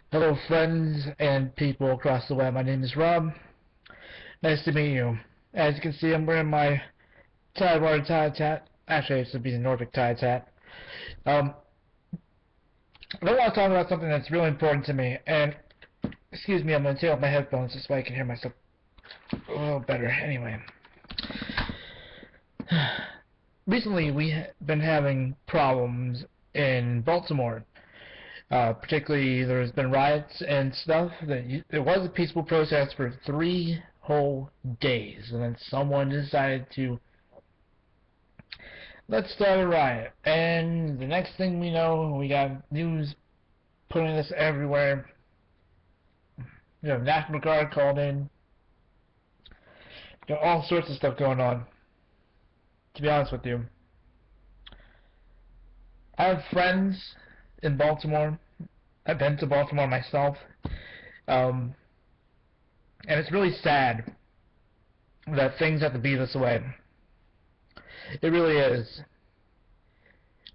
Hello friends and people across the web, my name is Rob. Nice to meet you. As you can see, I'm wearing my Tidewater tie hat. Actually, it should be the Nordic tie hat. I want to talk about something that's really important to me, and excuse me, I'm going to take off my headphones just so I can hear myself a little better. Anyway, recently we've been having problems in Baltimore. Particularly, there's been riots and stuff. It was a peaceful protest for 3 whole days, and then someone decided to let's start a riot. And the next thing we know, we got news putting this everywhere. You know, National Guard called in. Got all sorts of stuff going on. To be honest with you, I have friends in Baltimore. I've been to Baltimore myself, and it's really sad that things have to be this way. It really is.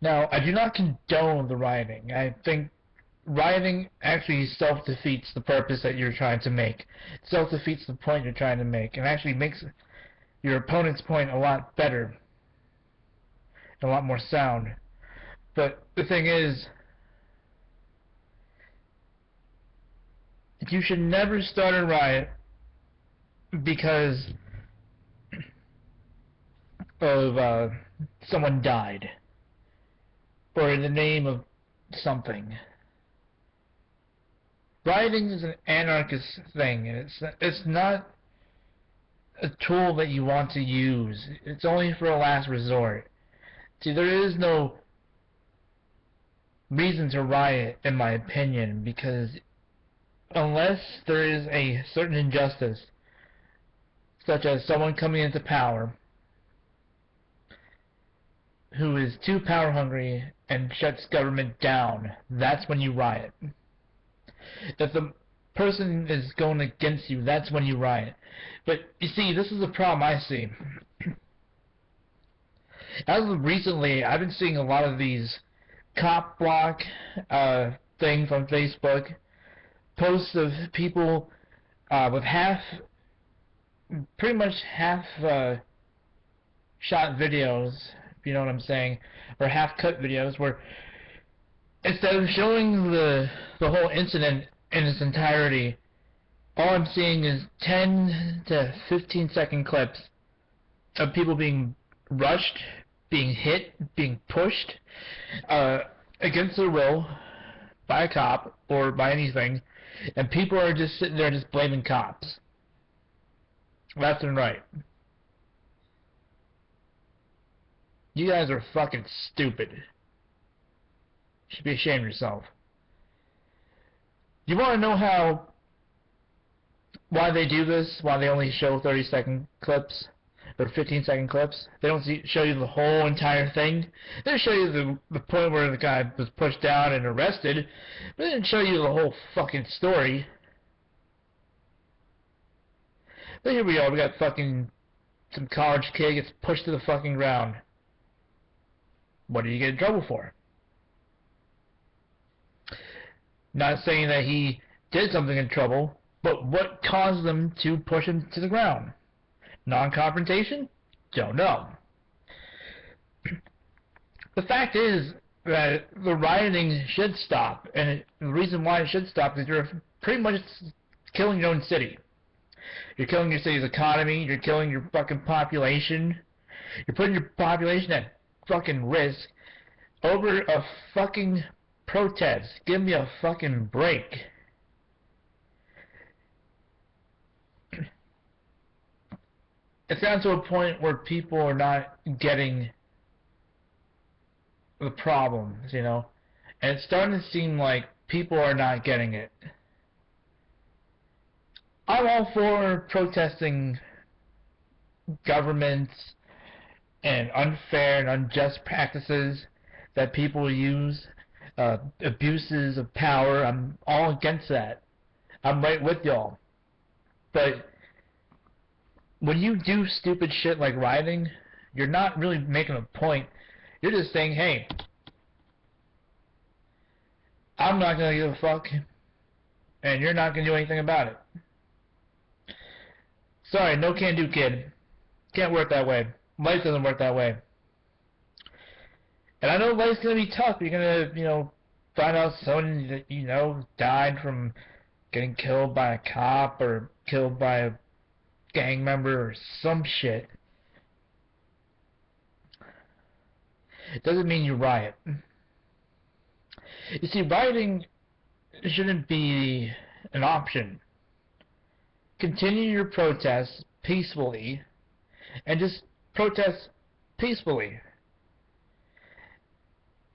Now, I do not condone the rioting. I think rioting actually self-defeats the purpose that you're trying to make. It self-defeats the point you're trying to make, and actually makes your opponent's point a lot better, and a lot more sound. But the thing is, you should never start a riot because of someone died, or in the name of something. Rioting is an anarchist thing, and it's not a tool that you want to use. It's only for a last resort. See, there is no reason to riot, in my opinion, because unless there is a certain injustice, such as someone coming into power who is too power hungry and shuts government down, that's when you riot. If the person is going against you, that's when you riot. But you see, this is the problem I see. As of recently, I've been seeing a lot of these cop block things on Facebook, posts of people with pretty much half shot videos, if you know what I'm saying, or half cut videos, where instead of showing the whole incident in its entirety, all I'm seeing is 10 to 15 second clips of people being rushed, being hit, being pushed against their will by a cop or by anything, and people are just sitting there just blaming cops left and right. You guys are fucking stupid. You should be ashamed of yourself. You want to know why they do this? Why they only show 30-second clips or 15-second clips? They don't show you the whole entire thing. They show you the point where the guy was pushed down and arrested, but they didn't show you the whole fucking story. But here we are. We got fucking some college kid gets pushed to the fucking ground. What did he get in trouble for? Not saying that he did something in trouble, but what caused them to push him to the ground? Non-confrontation? Don't know. The fact is that the rioting should stop, and the reason why it should stop is you're pretty much killing your own city. You're killing your city's economy, you're killing your fucking population, you're putting your population at fucking risk over a fucking protest. Give me a fucking break. It's gotten to a point where people are not getting the problems, you know, and it's starting to seem like people are not getting it. I'm all for protesting governments and unfair and unjust practices that people use, abuses of power. I'm all against that. I'm right with y'all. But when you do stupid shit like rioting, you're not really making a point. You're just saying, hey, I'm not gonna give a fuck and you're not going to do anything about it. Sorry, no can do, kid. Can't work that way. Life doesn't work that way. And I know life's going to be tough. You're going to, find out someone that died from getting killed by a cop or killed by a gang member or some shit. It doesn't mean you riot. You see, rioting shouldn't be an option. Continue your protests peacefully and just protest peacefully.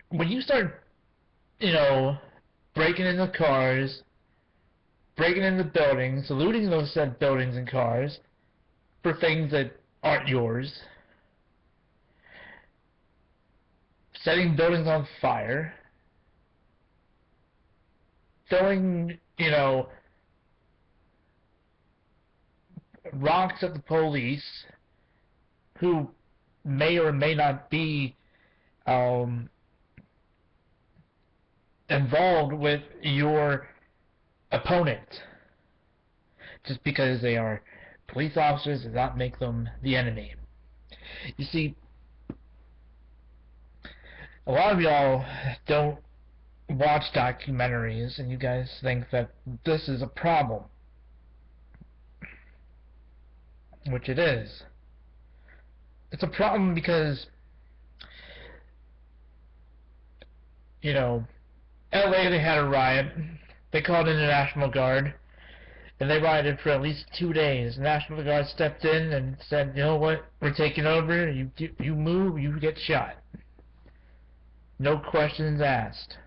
When you start, breaking into cars, breaking into buildings, looting those said buildings and cars for things that aren't yours, setting buildings on fire, throwing, rocks at the police who may or may not be involved with your opponent. Just because they are police officers does not make them the enemy. You see, a lot of y'all don't watch documentaries, and you guys think that this is a problem. Which it is. It's a problem because, LA, they had a riot. They called in the National Guard, and they rioted for at least 2 days. The National Guard stepped in and said, you know what, we're taking over. You move, you get shot. No questions asked.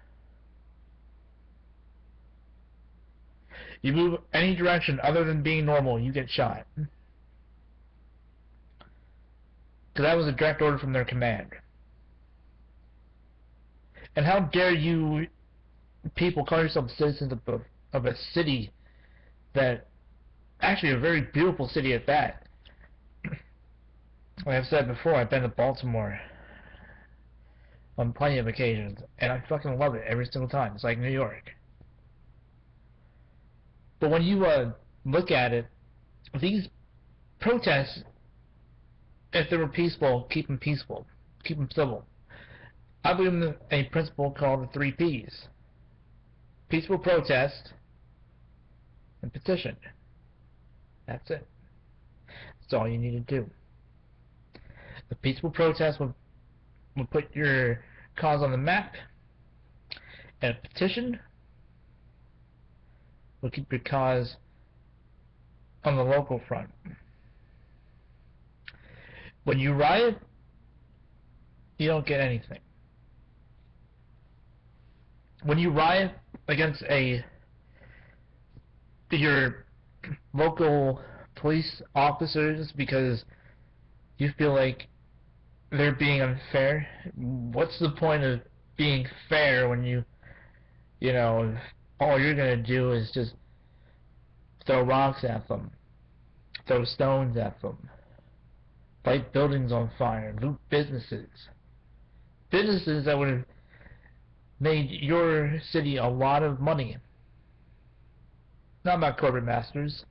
You move any direction other than being normal, you get shot. Because that was a direct order from their command. And how dare you people call yourselves citizens of a city that, actually a very beautiful city at that. Like I've said before, I've been to Baltimore on plenty of occasions, and I fucking love it every single time. It's like New York. But when you look at it, these protests, if they were peaceful, keep them peaceful. Keep them civil. I believe in a principle called the 3 Ps. Peaceful protest and petition. That's it. That's all you need to do. The peaceful protest will put your cause on the map, and a petition will keep your cause on the local front. When you riot, you don't get anything. When you riot against your local police officers because you feel like they're being unfair, what's the point of being fair when all you're gonna do is just throw rocks at them, throw stones at them, light buildings on fire, loot businesses that would have made your city a lot of money. Not about corporate masters.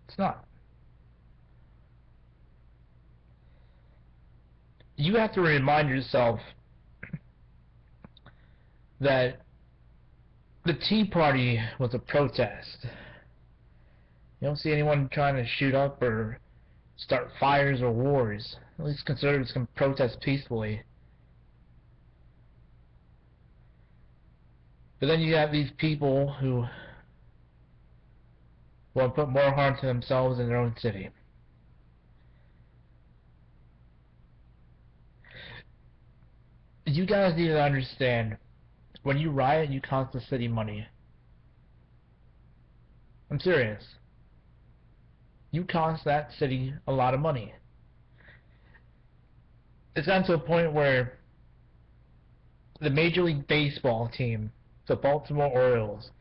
It's not. You have to remind yourself that the Tea Party was a protest. You don't see anyone trying to shoot up or start fires or wars. At least conservatives can protest peacefully. But then you have these people who want to put more harm to themselves in their own city. You guys need to understand, when you riot, you cost the city money. I'm serious. You cost that city a lot of money. It's gotten to a point where the Major League Baseball team, the Baltimore Orioles,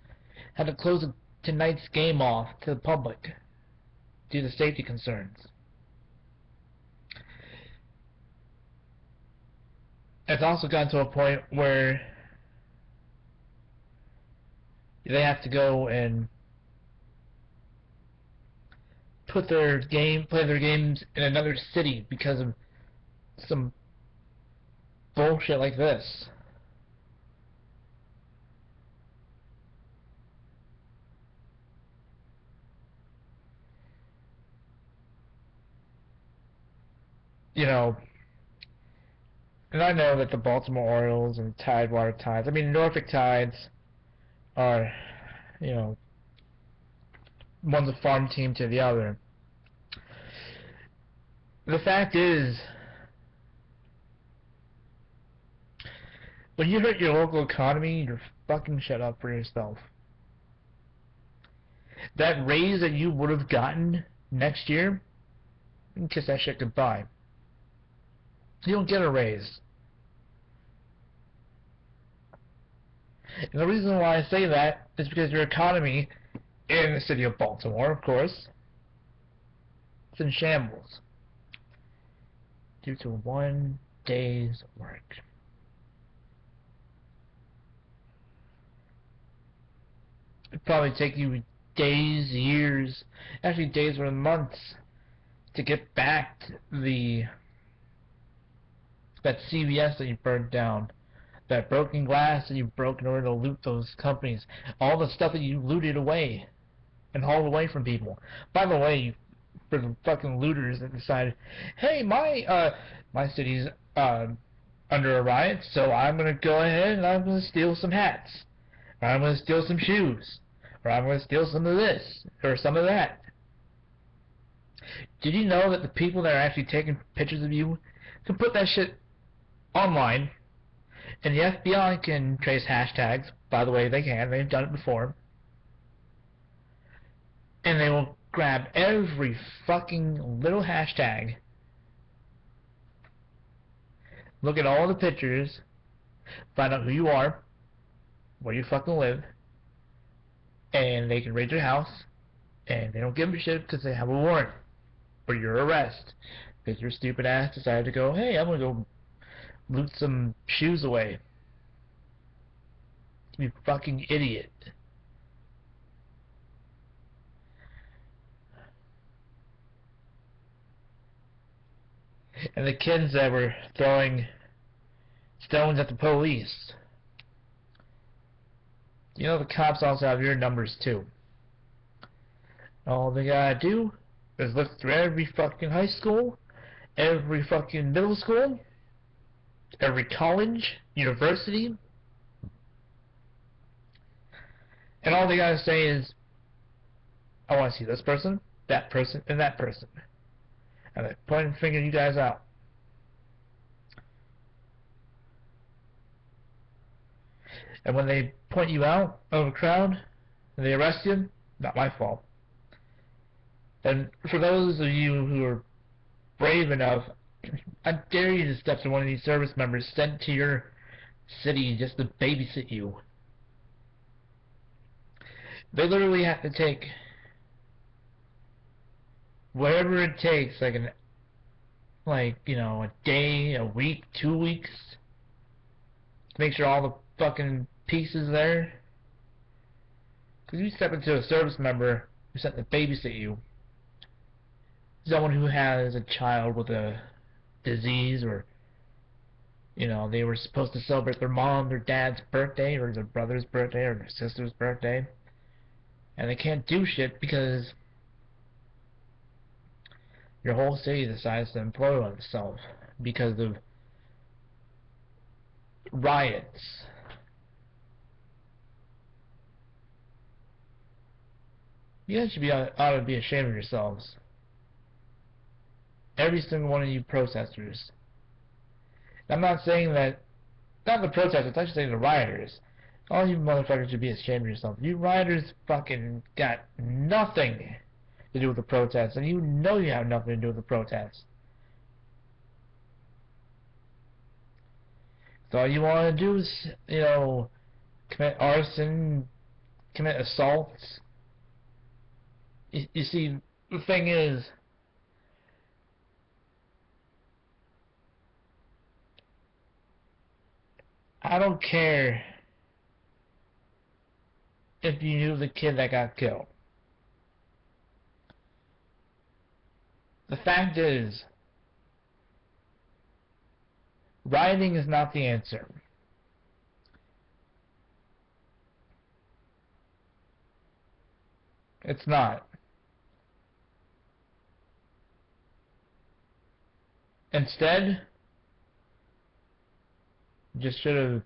had to close tonight's game off to the public due to safety concerns. It's also gotten to a point where they have to go and play their games in another city because of some bullshit like this. You know, and I know that the Baltimore Orioles and Tidewater Tides, I mean, Norfolk Tides are, you know, one's a farm team to the other. The fact is, when you hurt your local economy, you're fucking shut up for yourself. That raise that you would have gotten next year, you can kiss that shit goodbye. You don't get a raise. And the reason why I say that is because your economy in the city of Baltimore, of course, it's in shambles due to 1 day's work. It'd probably take you days, years, actually days or months to get back that CVS that you burned down, that broken glass that you broke in order to loot those companies, all the stuff that you looted away and hauled away from people. By the way, for the fucking looters that decided, hey, my city's under a riot, so I'm gonna go ahead and I'm gonna steal some hats, or I'm gonna steal some shoes, or I'm gonna steal some of this or some of that. Did you know that the people that are actually taking pictures of you can put that shit online, and the FBI can trace hashtags? By the way, they can. They've done it before. And they will grab every fucking little hashtag, look at all the pictures, find out who you are, where you fucking live, and they can raid your house, and they don't give a shit because they have a warrant for your arrest. Because your stupid ass decided to go, hey, I'm gonna go loot some shoes away. You fucking idiot. And the kids that were throwing stones at the police, you know the cops also have your numbers too. All they gotta do is look through every fucking high school, every fucking middle school, every college, university, and all they gotta say is, I want to see this person, and that person. And they point and finger you guys out. And when they point you out of a crowd, and they arrest you, not my fault. And for those of you who are brave enough, I dare you to step to one of these service members sent to your city just to babysit you. They literally have to take whatever it takes, a day, a week, 2 weeks, to make sure all the fucking pieces there. Because you step into a service member who's sent to babysit you, someone who has a child with a disease, or they were supposed to celebrate their mom, their dad's birthday, or their brother's birthday, or their sister's birthday, and they can't do shit because your whole city decides to implode on itself because of riots. You guys ought to be ashamed of yourselves. Every single one of you protesters. I'm not saying that, not the protesters, I should say the rioters. All you motherfuckers should be ashamed of yourself. You rioters fucking got nothing to do with the protests, and you know you have nothing to do with the protests. So all you want to do is, commit arson, commit assaults. You see, the thing is, I don't care if you knew the kid that got killed. The fact is, rioting is not the answer. It's not. Instead, you just should have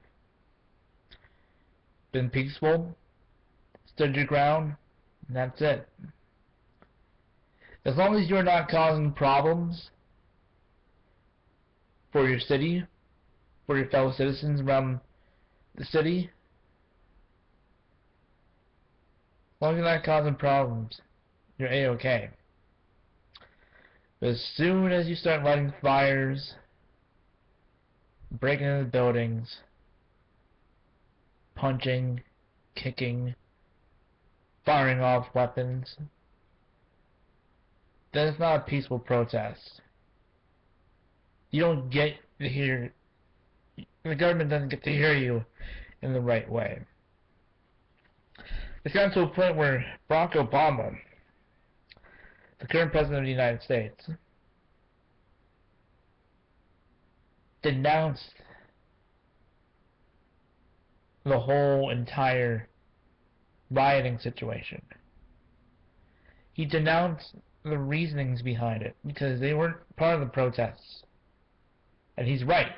been peaceful, stood your ground, and that's it. As long as you're not causing problems for your city, for your fellow citizens around the city, as long as you're not causing problems, you're A-okay. But as soon as you start lighting fires, breaking into buildings, punching, kicking, firing off weapons, then it's not a peaceful protest. You don't get to hear, the government doesn't get to hear you in the right way. It's gotten to a point where Barack Obama, the current president of the United States, denounced the whole entire rioting situation. He denounced the reasonings behind it because they weren't part of the protests. And he's right.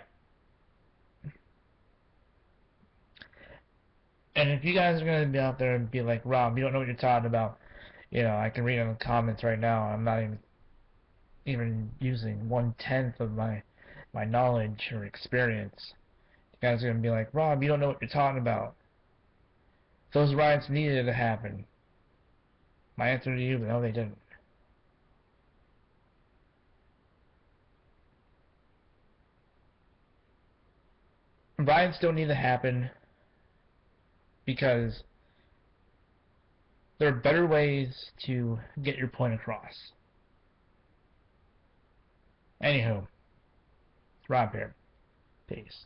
And if you guys are going to be out there and be like, Rob, you don't know what you're talking about, you know, I can read in the comments right now. I'm not even using 1/10 of my knowledge or experience. You guys are going to be like, Rob, you don't know what you're talking about. Those riots needed to happen. My answer to you, no, they didn't. Riots don't need to happen because there are better ways to get your point across. Anywho, Rob here. Peace.